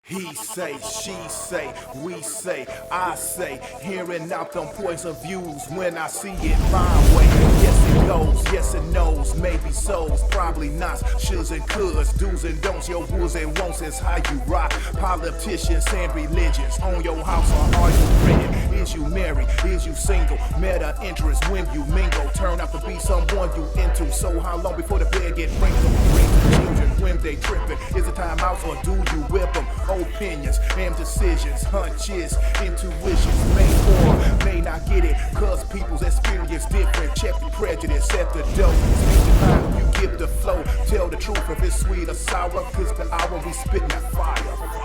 He say, she say, we say, I say, hearing out them points of views when I see it my way. Yes it goes, yes it knows, maybe so's, probably not. Shoulds and coulds, do's and don'ts, your wills and won'ts is how you rock. Politicians and religions, on your house or are you renting? Is you married? Is you single? Meta interest when you mingle, turn out to be someone you into. So how long before the bed get wrinkled? Children when they tripping, is it time out or do you whip them? Opinions and decisions, hunches, intuitions, may or may not get it, cause people's experience different. Check the prejudice at the door. Speak the time when you give the flow. Tell the truth if it's sweet or sour, cause the hour we spitting that fire.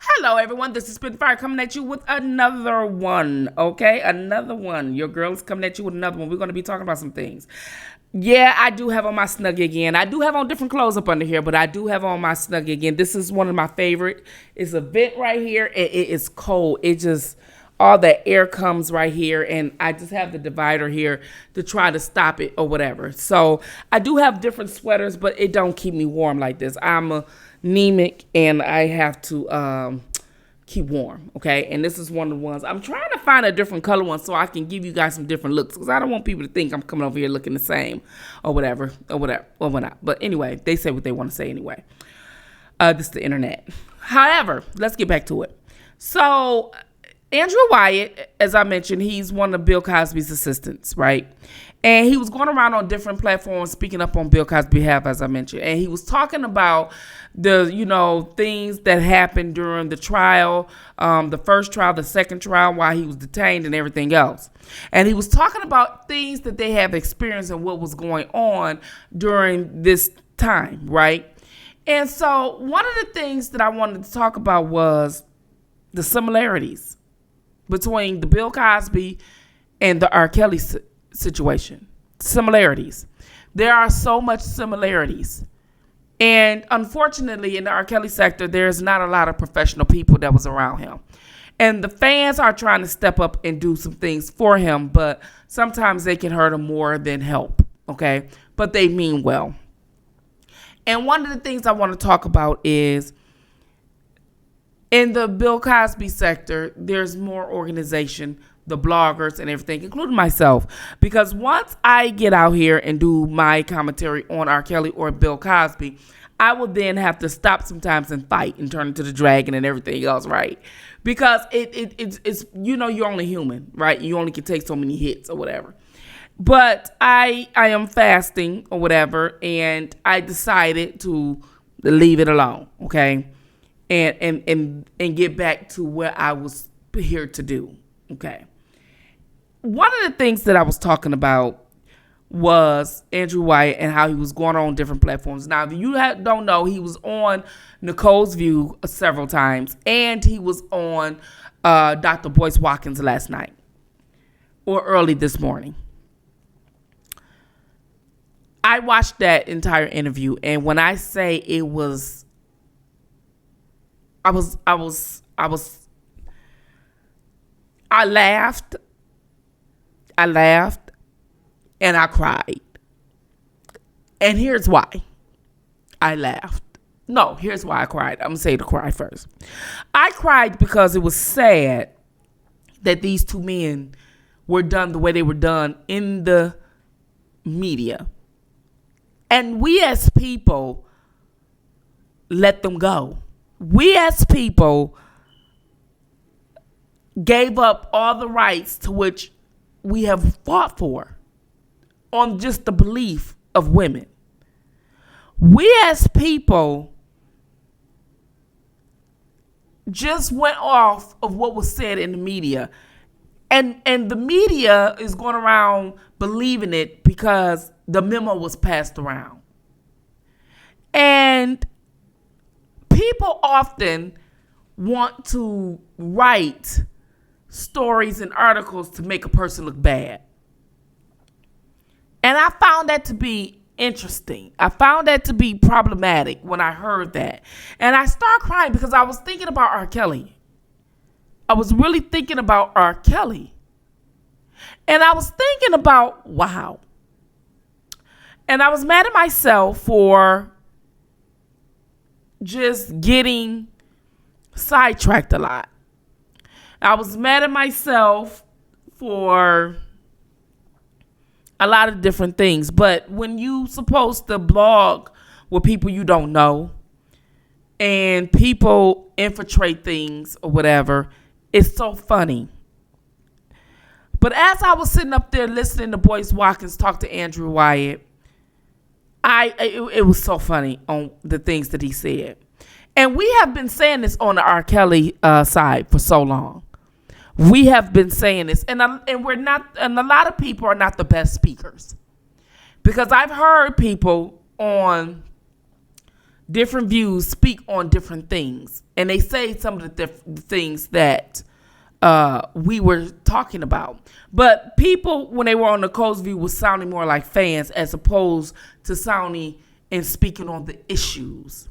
Hello, everyone. This is SPITTINFIRE coming at you with another one, okay? Another one. Your girl is coming at you with another one. We're going to be talking about some things. Yeah, I do have on my Snuggie again. I do have on different clothes up under here, but I do have on my Snuggie again. This is one of my favorite. It's a vent right here. It is cold. It just, all the air comes right here, and I just have the divider here to try to stop it or whatever. So I do have different sweaters, but it don't keep me warm like this. I'm anemic and I have to keep warm, okay? And this is one of the ones. I'm trying to find a different color one so I can give you guys some different looks, because I don't want people to think I'm coming over here looking the same or whatever or whatnot. But anyway, they say what they want to say anyway. This is the internet. However, let's get back to it. So Andrew Wyatt, as I mentioned, he's one of Bill Cosby's assistants, right? And he was going around on different platforms speaking up on Bill Cosby's behalf, as I mentioned. And he was talking about the, things that happened during the trial, the first trial, the second trial, while he was detained and everything else. And he was talking about things that they have experienced and what was going on during this time, right? And so one of the things that I wanted to talk about was the similarities between the Bill Cosby and the R. Kelly situation. Similarities. There are so much similarities. And unfortunately, in the R. Kelly sector, there's not a lot of professional people that was around him. And the fans are trying to step up and do some things for him, but sometimes they can hurt him more than help, okay? But they mean well. And one of the things I want to talk about is in the Bill Cosby sector, there's more organization, the bloggers and everything, including myself. Because once I get out here and do my commentary on R. Kelly or Bill Cosby, I will then have to stop sometimes and fight and turn into the dragon and everything else, right? Because it's you're only human, right? You only can take so many hits or whatever. But I am fasting or whatever, and I decided to leave it alone, okay? And get back to what I was here to do, okay? One of the things that I was talking about was Andrew Wyatt and how he was going on different platforms. Now, if you don't know, he was on Nicole's View several times, and he was on Dr. Boyce Watkins last night or early this morning. I watched that entire interview, and when I say it was, I laughed, and I cried. And here's why I laughed. No, here's why I cried. I'm going to say the cry first. I cried because it was sad that these two men were done the way they were done in the media. And we as people let them go. We as people gave up all the rights to which we have fought for on just the belief of women. We as people just went off of what was said in the media. And the media is going around believing it because the memo was passed around. And people often want to write stories and articles to make a person look bad. And I found that to be interesting. I found that to be problematic when I heard that. And I started crying because I was thinking about R. Kelly. I was really thinking about R. Kelly. And I was thinking about, wow. And I was mad at myself for just getting sidetracked a lot. I was mad at myself for a lot of different things. But when you supposed to blog with people you don't know and people infiltrate things or whatever, it's so funny. But as I was sitting up there listening to Boyce Watkins talk to Andrew Wyatt, it was so funny on the things that he said. And we have been saying this on the R. Kelly side for so long. We have been saying this, and we're not, and a lot of people are not the best speakers, because I've heard people on different views speak on different things, and they say some of the things that we were talking about. But people, when they were on Nicole's view, was sounding more like fans as opposed to sounding and speaking on the issues.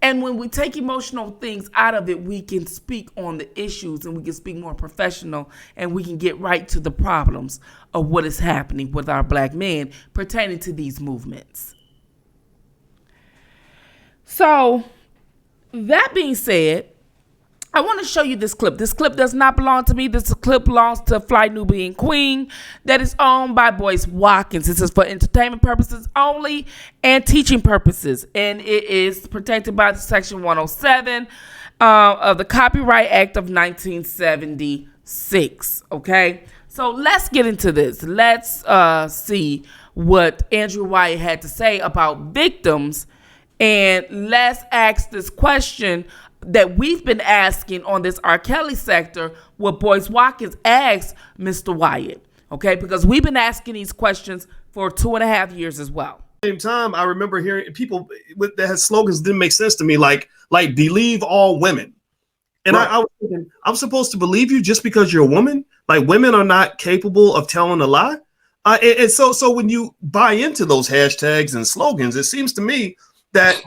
And when we take emotional things out of it, we can speak on the issues, and we can speak more professional, and we can get right to the problems of what is happening with our black men pertaining to these movements. So, that being said, I want to show you this clip. This clip does not belong to me. This clip belongs to Fly Nubian Queen that is owned by Boyce Watkins. This is for entertainment purposes only and teaching purposes. And it is protected by the Section 107 of the Copyright Act of 1976. Okay? So let's get into this. Let's see what Andrew Wyatt had to say about victims. And let's ask this question that we've been asking on this R. Kelly sector, what Boyce Watkins asked Mr. Wyatt, okay? Because we've been asking these questions for 2.5 years as well. Same time, I remember hearing people that had slogans didn't make sense to me, like believe all women. And right. I was thinking, I'm supposed to believe you just because you're a woman? Like women are not capable of telling a lie? And so when you buy into those hashtags and slogans, it seems to me that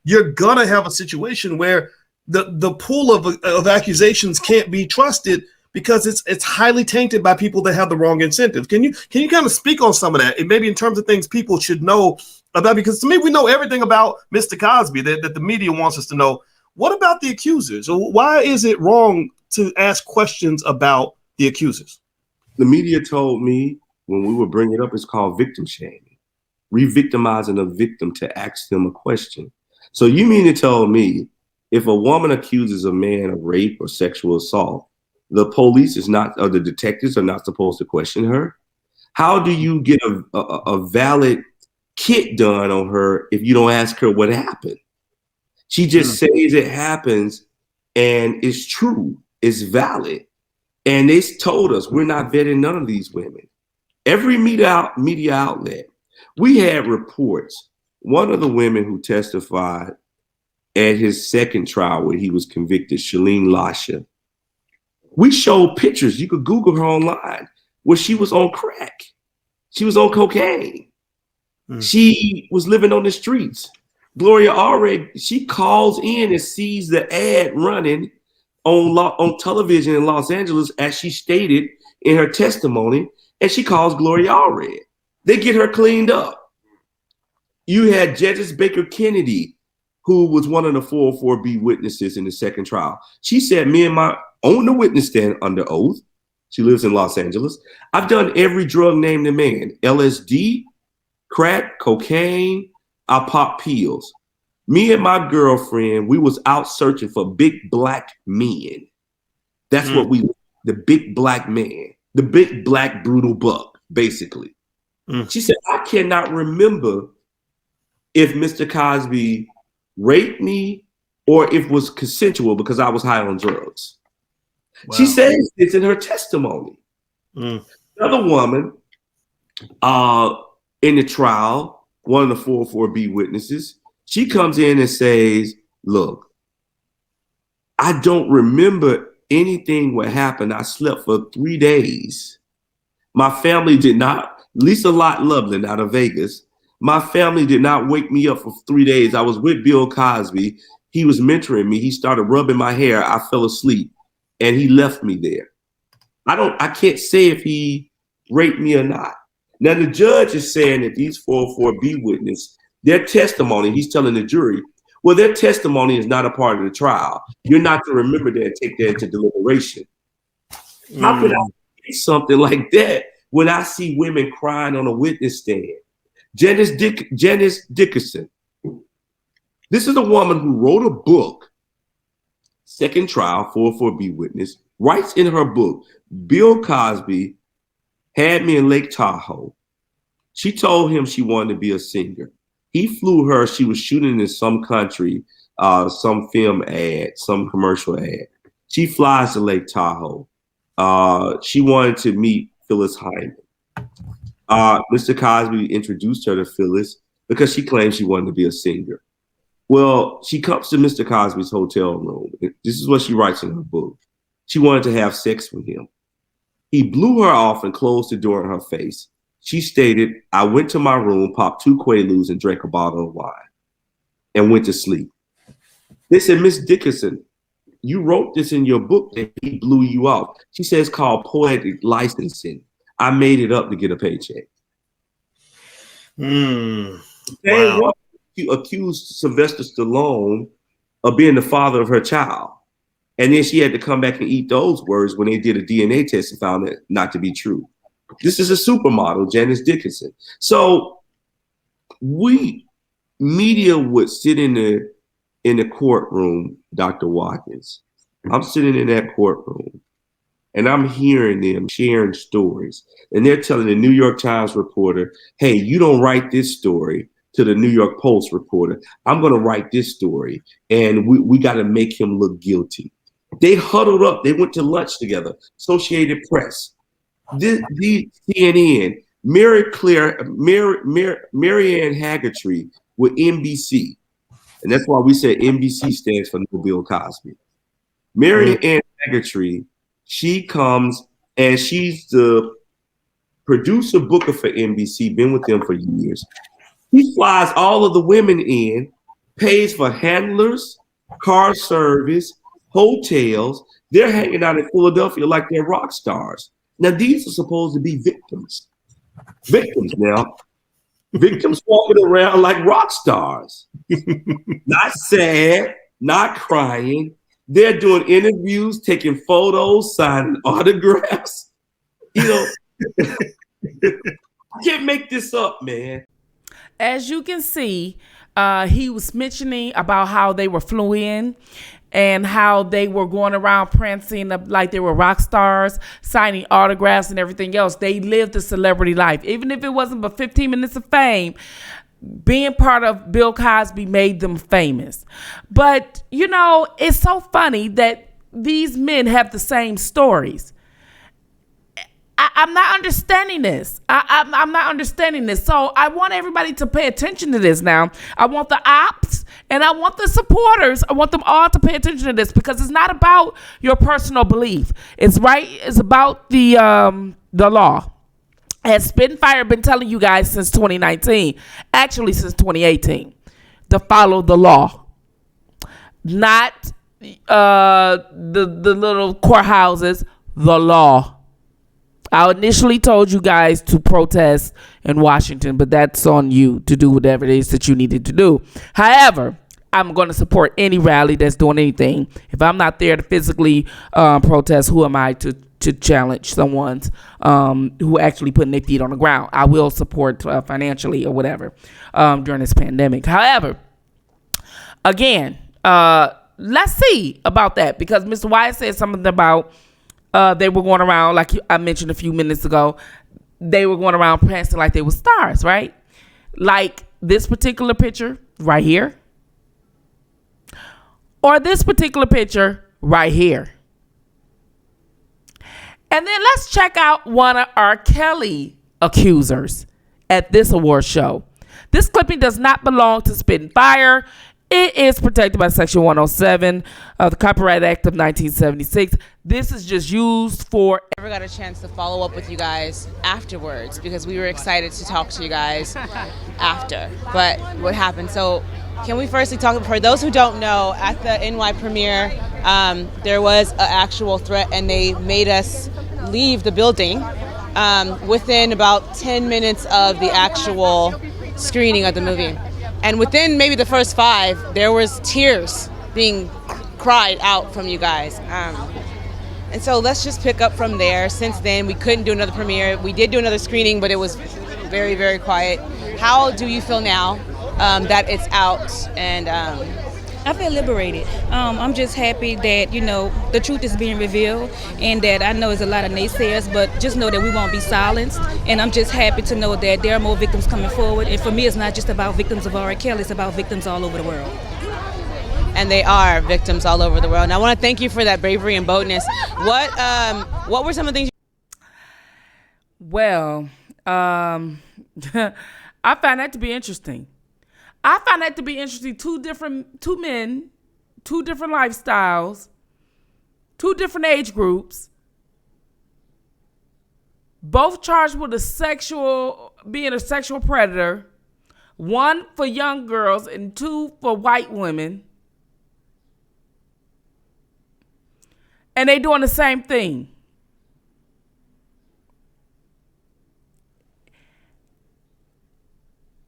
you're gonna have a situation where the pool of accusations can't be trusted because it's highly tainted by people that have the wrong incentive. Can you kind of speak on some of that? And maybe in terms of things people should know about, because to me, we know everything about Mr. Cosby that the media wants us to know. What about the accusers? Why is it wrong to ask questions about the accusers? The media told me when we were bringing it up, it's called victim shaming, re-victimizing a victim to ask them a question. So you mean to tell me if a woman accuses a man of rape or sexual assault, the police is not, or the detectives are not supposed to question her? How do you get a valid kit done on her if you don't ask her what happened? She just says it happens and it's true, it's valid. And they told us we're not vetting none of these women. Every media outlet, we had reports. One of the women who testified at his second trial where he was convicted, Shalene Lasha, we showed pictures, you could Google her online, where she was on crack. She was on cocaine. She was living on the streets. Gloria Allred, she calls in and sees the ad running on television in Los Angeles, as she stated in her testimony, and she calls Gloria Allred. They get her cleaned up. You had Judges Baker Kennedy, who was one of the 404B witnesses in the second trial. She said, me and my on the witness stand under oath. She lives in Los Angeles. I've done every drug named the man, LSD, crack, cocaine, I pop pills. Me and my girlfriend, we was out searching for big black men. That's what the big black man, the big black brutal buck, basically. She said, I cannot remember if Mr. Cosby raped me or if it was consensual because I was high on drugs. Wow. She says it's in her testimony. Another woman in the trial, one of the 404B witnesses, she comes in and says, look, I don't remember anything what happened. I slept for 3 days. My family did not, Lisa Lott Loveland out of Vegas, my family did not wake me up for 3 days. I was with Bill Cosby. He was mentoring me. He started rubbing my hair. I fell asleep. and he left me there. I can't say if he raped me or not. Now the judge is saying that these 404B witnesses, their testimony, he's telling the jury, well, their testimony is not a part of the trial. You're not to remember that and take that into deliberation. How can I say something like that when I see women crying on a witness stand? Janice Dickerson. This is a woman who wrote a book, Second Trial, 404B witness, writes in her book, Bill Cosby had me in Lake Tahoe. She told him she wanted to be a singer. He flew her. She was shooting in some country, some film ad, some commercial ad. She flies to Lake Tahoe. She wanted to meet Phyllis Hyman. Mr. Cosby introduced her to Phyllis because she claimed she wanted to be a singer. Well, she comes to Mr. Cosby's hotel room. This is what she writes in her book. She wanted to have sex with him. He blew her off and closed the door in her face. She stated, I went to my room, popped 2 Quaaludes and drank a bottle of wine and went to sleep. They said, Miss Dickerson, you wrote this in your book that he blew you off. She says, it's called poetic licensing. I made it up to get a paycheck. Wow. She accused Sylvester Stallone of being the father of her child. And then she had to come back and eat those words when they did a DNA test and found it not to be true. This is a supermodel, Janice Dickinson. So media would sit in the courtroom, Dr. Watkins. I'm sitting in that courtroom and I'm hearing them sharing stories. And they're telling the New York Times reporter, hey, you don't write this story, to the New York Post reporter. I'm going to write this story and we got to make him look guilty. They huddled up. They went to lunch together. Associated Press, the CNN, Marianne Haggerty with NBC. And that's why we say NBC stands for No Bill Cosby. Marianne Haggerty, she comes and she's the producer booker for NBC, been with them for years. He flies all of the women in, pays for handlers, car service, hotels. They're hanging out in Philadelphia like they're rock stars. Now, these are supposed to be victims. Victims now. Victims walking around like rock stars. Not sad, not crying. They're doing interviews, taking photos, signing autographs. You know, I can't make this up, man. As you can see, he was mentioning about how they were flew in and how they were going around prancing like they were rock stars, signing autographs and everything else. They lived a celebrity life. Even if it wasn't but 15 minutes of fame, being part of Bill Cosby made them famous. But, you know, it's so funny that these men have the same stories. I'm not understanding this. I'm not understanding this. So I want everybody to pay attention to this now. I want the ops and I want the supporters. I want them all to pay attention to this because it's not about your personal belief. It's right. It's about the law. Has Spittinfire been telling you guys since 2019, actually since 2018, to follow the law, not the little courthouses, the law. I initially told you guys to protest in Washington, but that's on you to do whatever it is that you needed to do. However, I'm going to support any rally that's doing anything. If I'm not there to physically protest, who am I to challenge someone's who actually putting their feet on the ground? I will support financially or whatever during this pandemic. However, again, let's see about that because Mr. Wyatt said something about they were going around, like I mentioned a few minutes ago, they were going around prancing like they were stars, right? Like this particular picture right here. Or this particular picture right here. And then let's check out one of R. Kelly accusers at this award show. This clipping does not belong to Spittinfire. It is protected by Section 107 of the Copyright Act of 1976. This is just used for... I never got a chance to follow up with you guys afterwards because we were excited to talk to you guys after. But what happened? So Can we firstly talk, for those who don't know, at the NY premiere, there was an actual threat and they made us leave the building within about 10 minutes of the actual screening of the movie. And within maybe the first 5, there was tears being cried out from you guys. And so let's just pick up from there. Since then, we couldn't do another premiere. We did do another screening, but it was very, very quiet. How do you feel now that it's out? And I feel liberated. I'm just happy that, the truth is being revealed, and that I know there's a lot of naysayers, but just know that we won't be silenced. And I'm just happy to know that there are more victims coming forward. And for me, it's not just about victims of R. Kelly, it's about victims all over the world. And they are victims all over the world. And I want to thank you for that bravery and boldness. What were some of the things? Well, I found that to be interesting. Two men, two different lifestyles, two different age groups, both charged with being a sexual predator, one for young girls and two for white women. And they doing the same thing.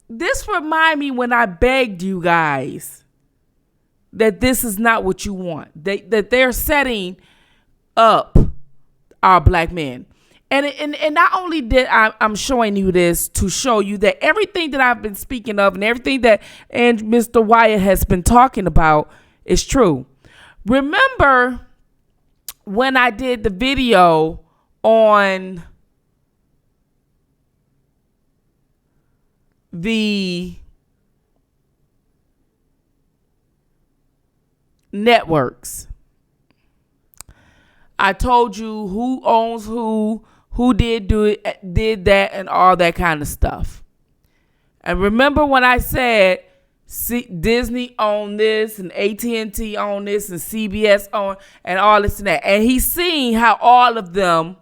This remind me when I begged you guys that this is not what you want. That they're setting up our black men. And not only did I'm showing you this to show you that everything that I've been speaking of and everything that and Mr. Wyatt has been talking about is true. Remember when I did the video on the networks, I told you who owns who did that, and all that kind of stuff. And remember when I said Disney owned this and AT&T owned this and CBS owned and all this and that. And he's seen how all of them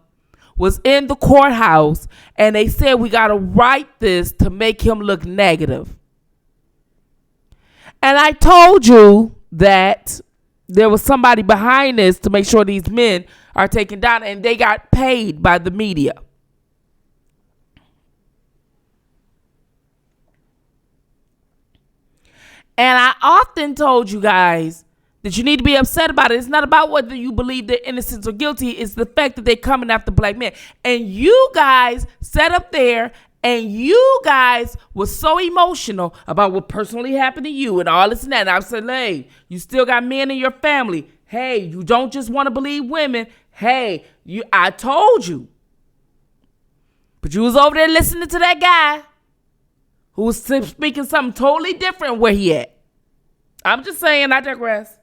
was in the courthouse and they said we got to write this to make him look negative. And I told you that there was somebody behind this to make sure these men are taken down, and they got paid by the media. And I often told you guys that you need to be upset about it. It's not about whether you believe they're innocent or guilty. It's the fact that they're coming after black men. And you guys sat up there and you guys were so emotional about what personally happened to you and all this and that. And I said, hey, you still got men in your family. Hey, you don't just want to believe women. Hey, I told you. But you was over there listening to that guy who was speaking something totally different where he at. I'm just saying, I digress.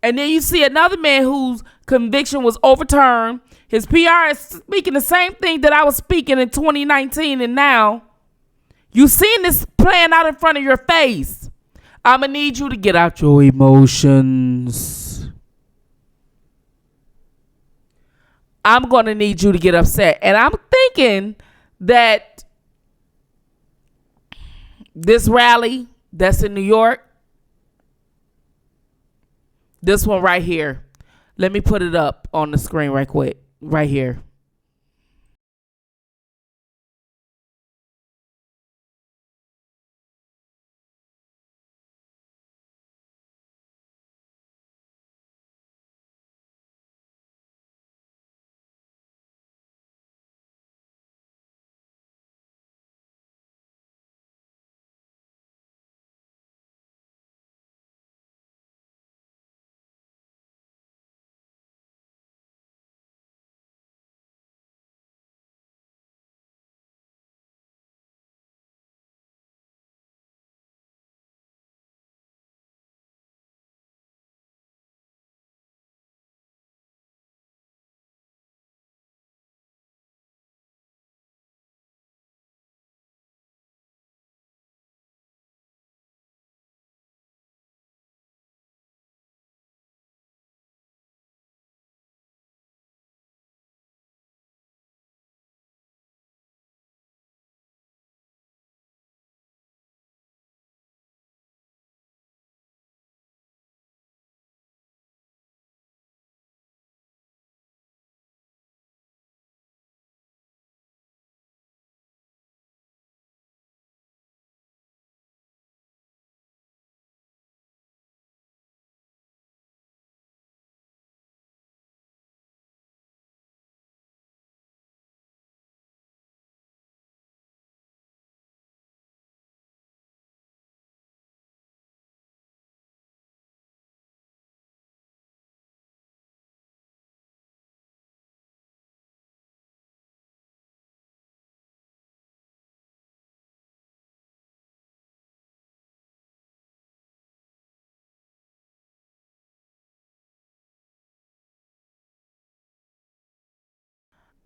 And then you see another man whose conviction was overturned. His PR is speaking the same thing that I was speaking in 2019, and now you seen this playing out in front of your face. I'm going to need you to get out your emotions. I'm going to need you to get upset. And I'm thinking that this rally that's in New York, this one right here, let me put it up on the screen right quick, right here.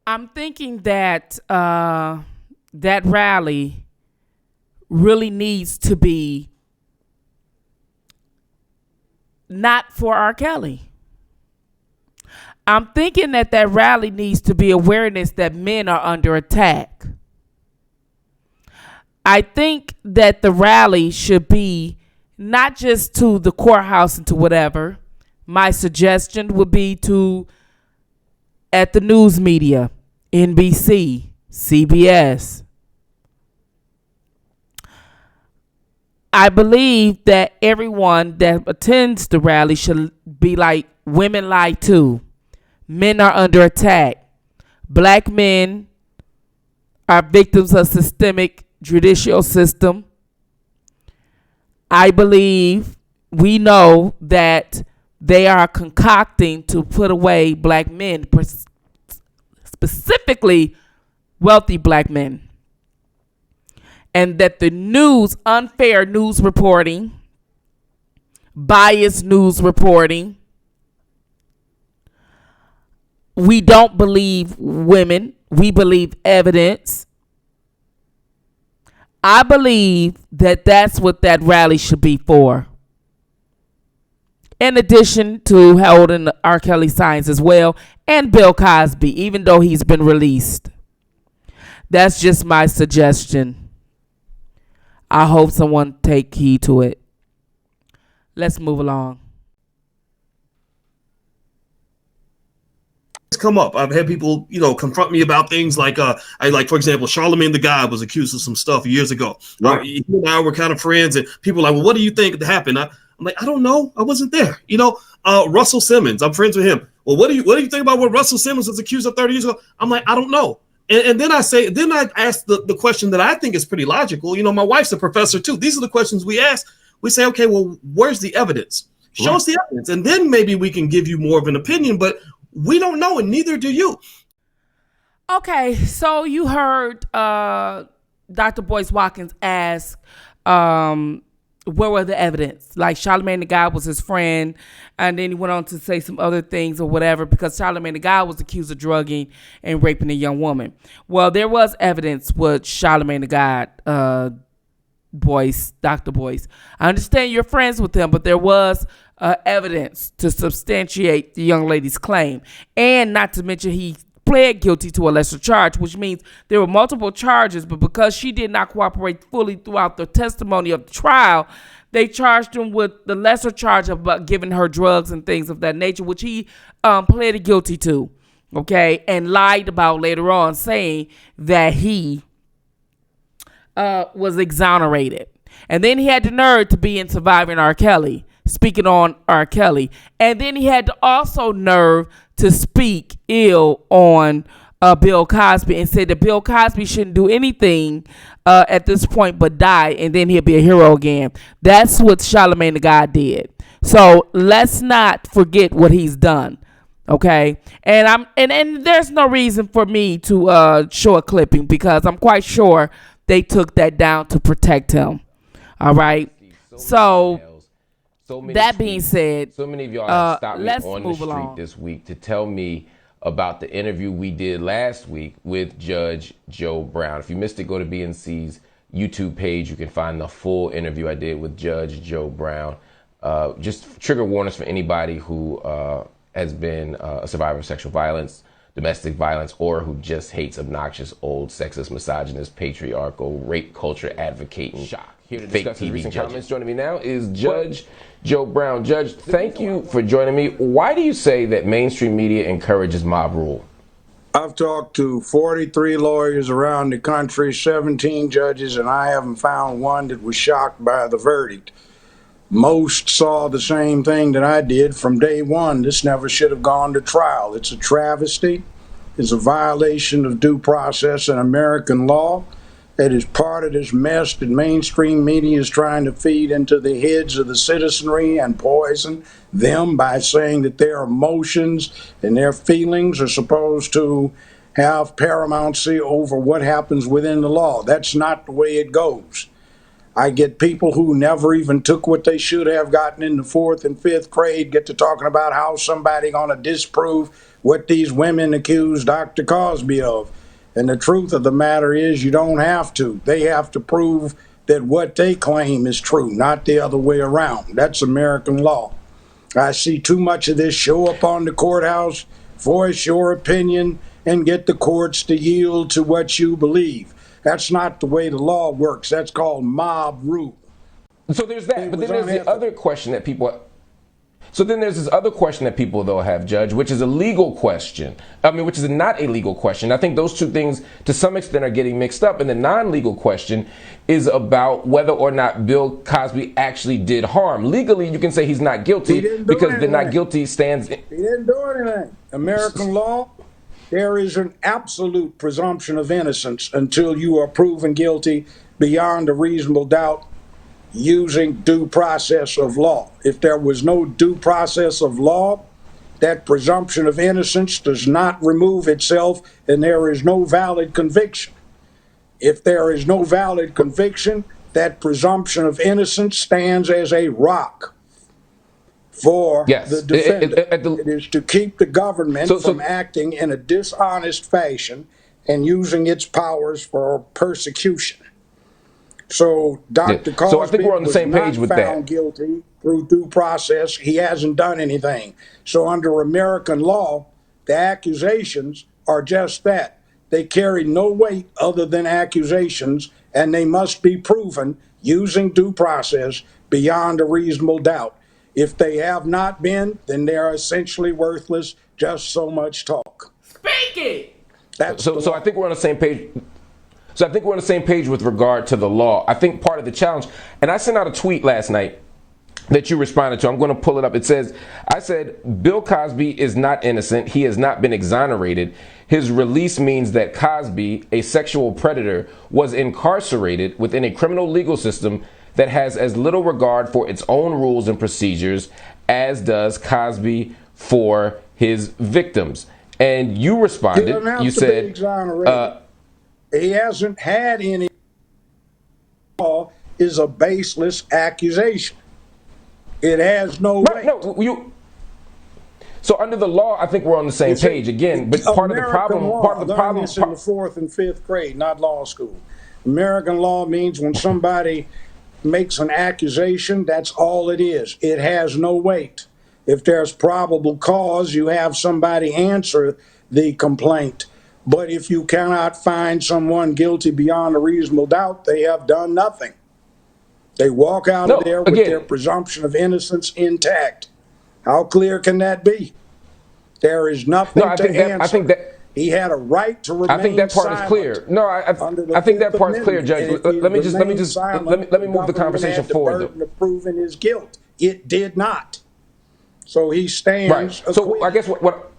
I'm thinking that that rally really needs to be not for R. Kelly. I'm thinking that that rally needs to be awareness that men are under attack. I think that the rally should be not just to the courthouse and to whatever. My suggestion would be to at the news media, NBC, CBS. I believe that everyone that attends the rally should be like, women lie too. Men are under attack. Black men are victims of systemic judicial system. I believe we know that they are concocting to put away black men, specifically wealthy black men. And that the news, unfair news reporting, biased news reporting, we don't believe women, we believe evidence. I believe that that's what that rally should be for. In addition to holding the R. Kelly signs as well, and Bill Cosby, even though he's been released. That's just my suggestion. I hope someone take heed to it. Let's move along. Come up. I've had people, confront me about things like, for example, Charlemagne the God was accused of some stuff years ago. Right. He and I were kind of friends, and people were like, well, what do you think happened? I'm like, I don't know. I wasn't there. Russell Simmons, I'm friends with him. Well, what do you think about what Russell Simmons was accused of 30 years ago? I'm like, I don't know. And then I ask the question that I think is pretty logical. My wife's a professor too. These are the questions we ask. We say, okay, well, where's the evidence? Show us the evidence. And then maybe we can give you more of an opinion, but we don't know, and neither do you. Okay, so you heard Dr. Boyce Watkins ask, where were the evidence? Like Charlemagne the God was his friend, and then he went on to say some other things or whatever, because Charlemagne the God was accused of drugging and raping a young woman. Well, there was evidence with Charlemagne the God, Dr. Boyce. I understand you're friends with him, but there was evidence to substantiate the young lady's claim. And not to mention he pled guilty to a lesser charge, which means there were multiple charges, but because she did not cooperate fully throughout the testimony of the trial, they charged him with the lesser charge of giving her drugs and things of that nature, which he pled guilty to, okay, and lied about later on, saying that he was exonerated. And then he had the nerve to be in Surviving R. Kelly, speaking on R. Kelly. And then he had to also nerve to speak ill on Bill Cosby and said that Bill Cosby shouldn't do anything at this point but die, and then he'll be a hero again. That's what Charlemagne the God did. So let's not forget what he's done. Okay, and there's no reason for me to show a clipping, because I'm quite sure they took that down to protect him. All right. So that being said, so many of y'all have stopped me let's on the move street along this week to tell me about the interview we did last week with Judge Joe Brown. If you missed it, go to BNC's YouTube page. You can find the full interview I did with Judge Joe Brown. Just trigger warnings for anybody who has been a survivor of sexual violence, domestic violence, or who just hates obnoxious, old, sexist, misogynist, patriarchal, rape culture advocating. Here to discuss his recent comments. Joining me now is Judge Joe Brown. Judge, thank you for joining me. Why do you say that mainstream media encourages mob rule? I've talked to 43 lawyers around the country, 17 judges, and I haven't found one that was shocked by the verdict. Most saw the same thing that I did from day one. This never should have gone to trial. It's a travesty. It's a violation of due process and American law. It is part of this mess that mainstream media is trying to feed into the heads of the citizenry and poison them by saying that their emotions and their feelings are supposed to have paramountcy over what happens within the law. That's not the way it goes. I get people who never even took what they should have gotten in the 4th and 5th grade get to talking about how somebody going to disprove what these women accused Dr. Cosby of. And the truth of the matter is you don't have to. They have to prove that what they claim is true, not the other way around. That's American law. I see too much of this show up on the courthouse, voice your opinion, and get the courts to yield to what you believe. That's not the way the law works. That's called mob rule. So there's that, but then there's the other question that people. So then there's this other question that people though have, Judge, which is a legal question. I mean, which is not a legal question. I think those two things to some extent are getting mixed up. And the non-legal question is about whether or not Bill Cosby actually did harm. Legally, you can say he's not guilty because the not guilty stands. He didn't do anything. American law, there is an absolute presumption of innocence until you are proven guilty beyond a reasonable doubt using due process of law. If there was no due process of law, that presumption of innocence does not remove itself and there is no valid conviction. If there is no valid conviction, that presumption of innocence stands as a rock for the defendant. It is to keep the government from acting in a dishonest fashion and using its powers for persecution. So Dr. Cosby so I think we're on the same page with that. Found guilty through due process. He hasn't done anything. So under American law, the accusations are just that. They carry no weight other than accusations, and they must be proven using due process beyond a reasonable doubt. If they have not been, then they are essentially worthless, just so much talk. Speak it! So I think we're on the same page. So I think we're on the same page with regard to the law. I think part of the challenge, and I sent out a tweet last night that you responded to. I'm going to pull it up. It says, I said, Bill Cosby is not innocent. He has not been exonerated. His release means that Cosby, a sexual predator, was incarcerated within a criminal legal system that has as little regard for its own rules and procedures as does Cosby for his victims. And you responded, you said, he hasn't had any. Law is a baseless accusation. It has no weight. So under the law, I think we're on the same page again. But part of the problem, It's in the 4th and 5th grade, not law school. American law means when somebody makes an accusation, that's all it is. It has no weight. If there's probable cause, you have somebody answer the complaint. But if you cannot find someone guilty beyond a reasonable doubt, they have done nothing. They walk out of there with their presumption of innocence intact. How clear can that be? There is nothing to answer. I think that he had a right to remain silent. I think that part is clear. No, I think that part is clear, Judge. Let me move the conversation forward. The burden of proving his guilt. It did not. So he stands. Right. So I guess what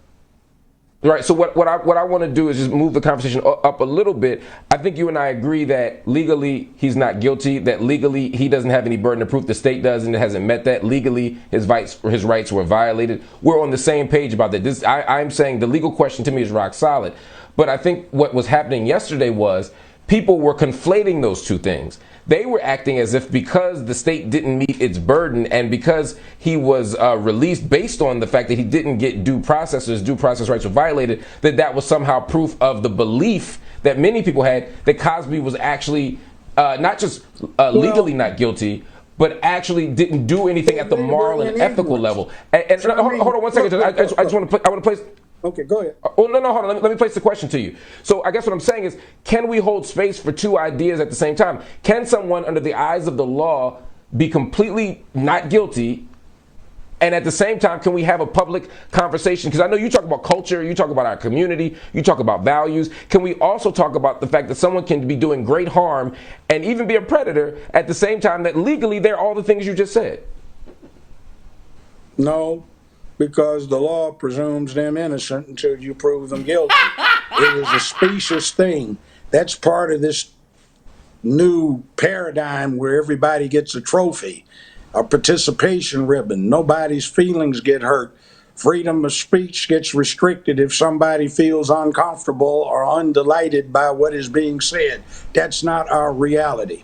I want to do is just move the conversation up a little bit. I think you and I agree that legally he's not guilty, that legally he doesn't have any burden of proof. The state does, and it hasn't met that. Legally, his rights were violated. We're on the same page about that. I'm saying the legal question to me is rock solid. But I think what was happening yesterday was people were conflating those two things. They were acting as if because the state didn't meet its burden and because he was released based on the fact that he didn't get due process, his due process rights were violated, that was somehow proof of the belief that many people had that Cosby was actually not just legally not guilty, but actually didn't do anything at the moral and ethical level. And hold on one second. I just want to place. Okay, go ahead. Oh, no, hold on. Let me place the question to you. So I guess what I'm saying is, can we hold space for two ideas at the same time? Can someone under the eyes of the law be completely not guilty, and at the same time, can we have a public conversation? Because I know you talk about culture, you talk about our community, you talk about values. Can we also talk about the fact that someone can be doing great harm and even be a predator at the same time that legally they're all the things you just said? No. Because the law presumes them innocent until you prove them guilty. It is a specious thing. That's part of this new paradigm where everybody gets a trophy, a participation ribbon. Nobody's feelings get hurt. Freedom of speech gets restricted if somebody feels uncomfortable or undelighted by what is being said. That's not our reality.